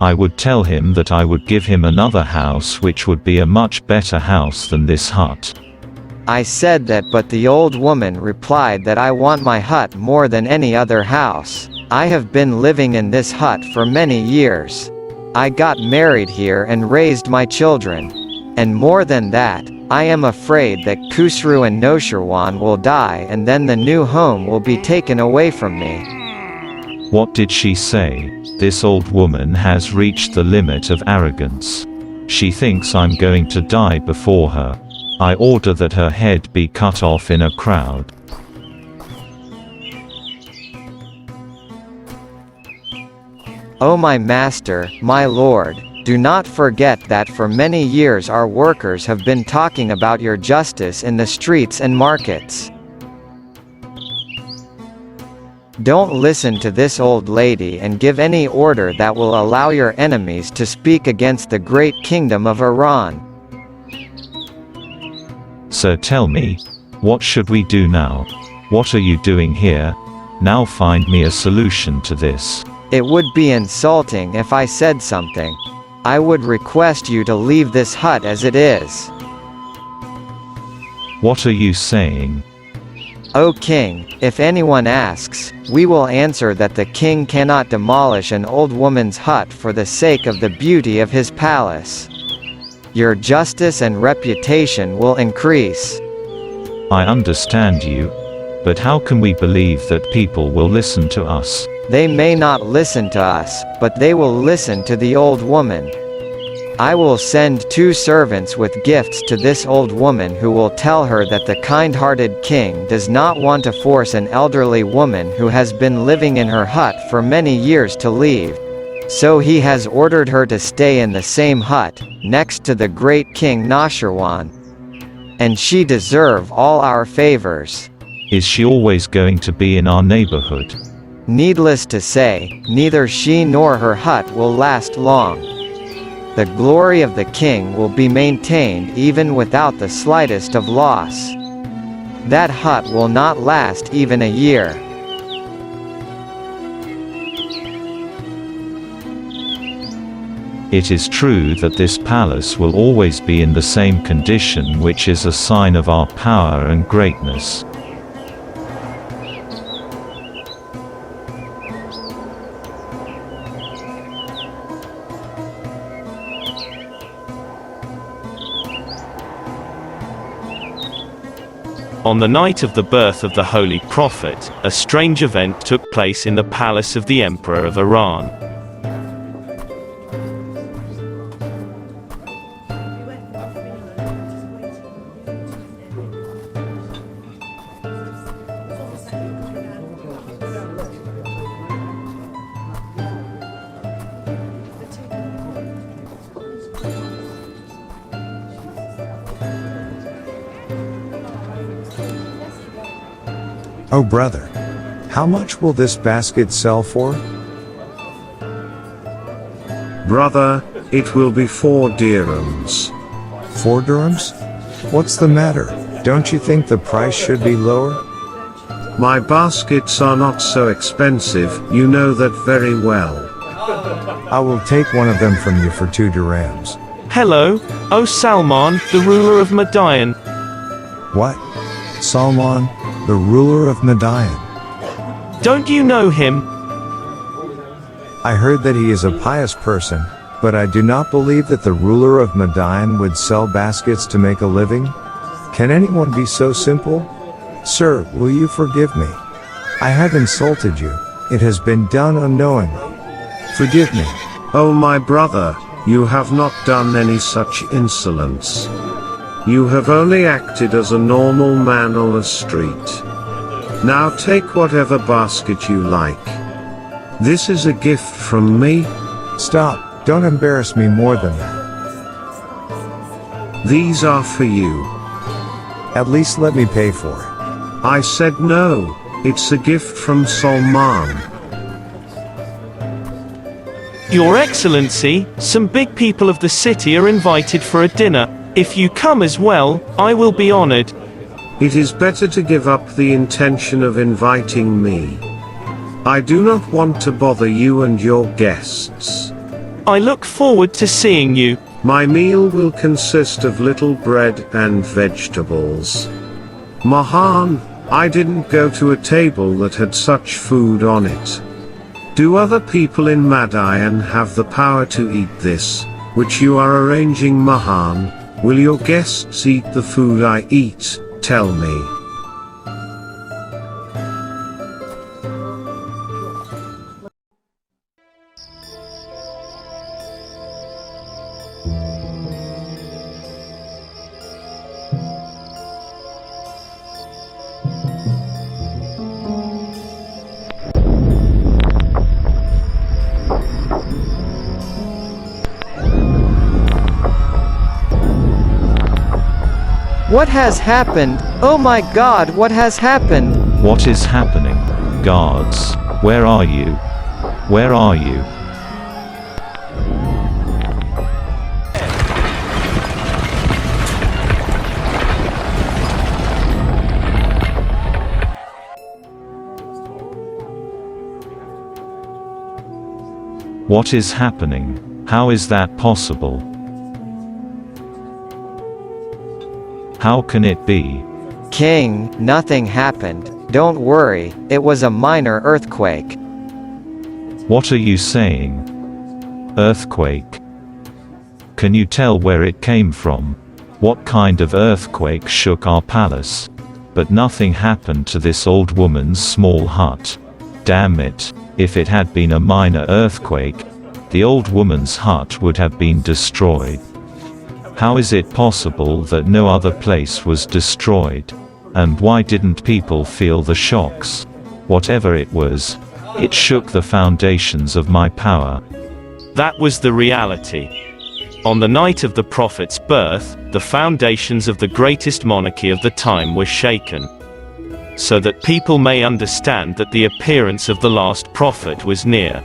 I would tell him that I would give him another house which would be a much better house than this hut. I said that, but the old woman replied that I want my hut more than any other house. I have been living in this hut for many years. I got married here and raised my children. And more than that, I am afraid that Khusru and Noshirwan will die and then the new home will be taken away from me. What did she say? This old woman has reached the limit of arrogance. She thinks I'm going to die before her. I order that her head be cut off in a crowd. O my master, my lord, do not forget that for many years our workers have been talking about your justice in the streets and markets. Don't listen to this old lady and give any order that will allow your enemies to speak against the great kingdom of Iran. So tell me, what should we do now? What are you doing here? Now find me a solution to this. It would be insulting if I said something. I would request you to leave this hut as it is. What are you saying? O king, if anyone asks, we will answer that the king cannot demolish an old woman's hut for the sake of the beauty of his palace. Your justice and reputation will increase. I understand you. But how can we believe that people will listen to us? They may not listen to us, but they will listen to the old woman. I will send 2 servants with gifts to this old woman who will tell her that the kind-hearted king does not want to force an elderly woman who has been living in her hut for many years to leave. So he has ordered her to stay in the same hut, next to the great king Noshirwan. And she deserves all our favors. Is she always going to be in our neighborhood? Needless to say, neither she nor her hut will last long. The glory of the king will be maintained even without the slightest of loss. That hut will not last even a year. It is true that this palace will always be in the same condition, which is a sign of our power and greatness. On the night of the birth of the Holy Prophet, a strange event took place in the palace of the Emperor of Iran. Oh brother, how much will this basket sell for? Brother, it will be 4 dirhams. 4 dirhams? What's the matter? Don't you think the price should be lower? My baskets are not so expensive, you know that very well. I will take one of them from you for 2 dirhams. Hello, O Salman, the ruler of Madain. What? Salman, the ruler of Madain. Don't you know him? I heard that he is a pious person, but I do not believe that the ruler of Madain would sell baskets to make a living. Can anyone be so simple? Sir, will you forgive me? I have insulted you. It has been done unknowingly. Forgive me. Oh my brother, you have not done any such insolence. You have only acted as a normal man on the street. Now take whatever basket you like. This is a gift from me. Stop, don't embarrass me more than that. These are for you. At least let me pay for it. I said no, it's a gift from Salman. Your Excellency, some big people of the city are invited for a dinner. If you come as well, I will be honored. It is better to give up the intention of inviting me. I do not want to bother you and your guests. I look forward to seeing you. My meal will consist of little bread and vegetables. Mahan, I didn't go to a table that had such food on it. Do other people in Madian have the power to eat this, which you are arranging, Mahan? Will your guests eat the food I eat? Tell me. What has happened? Oh my God, what has happened? What is happening? Guards, where are you? Where are you? What is happening? How is that possible? How can it be? King, nothing happened. Don't worry, it was a minor earthquake. What are you saying? Earthquake? Can you tell where it came from? What kind of earthquake shook our palace? But nothing happened to this old woman's small hut. Damn it, if it had been a minor earthquake, the old woman's hut would have been destroyed. How is it possible that no other place was destroyed? And why didn't people feel the shocks? Whatever it was, it shook the foundations of my power. That was the reality. On the night of the Prophet's birth, the foundations of the greatest monarchy of the time were shaken. So that people may understand that the appearance of the last Prophet was near.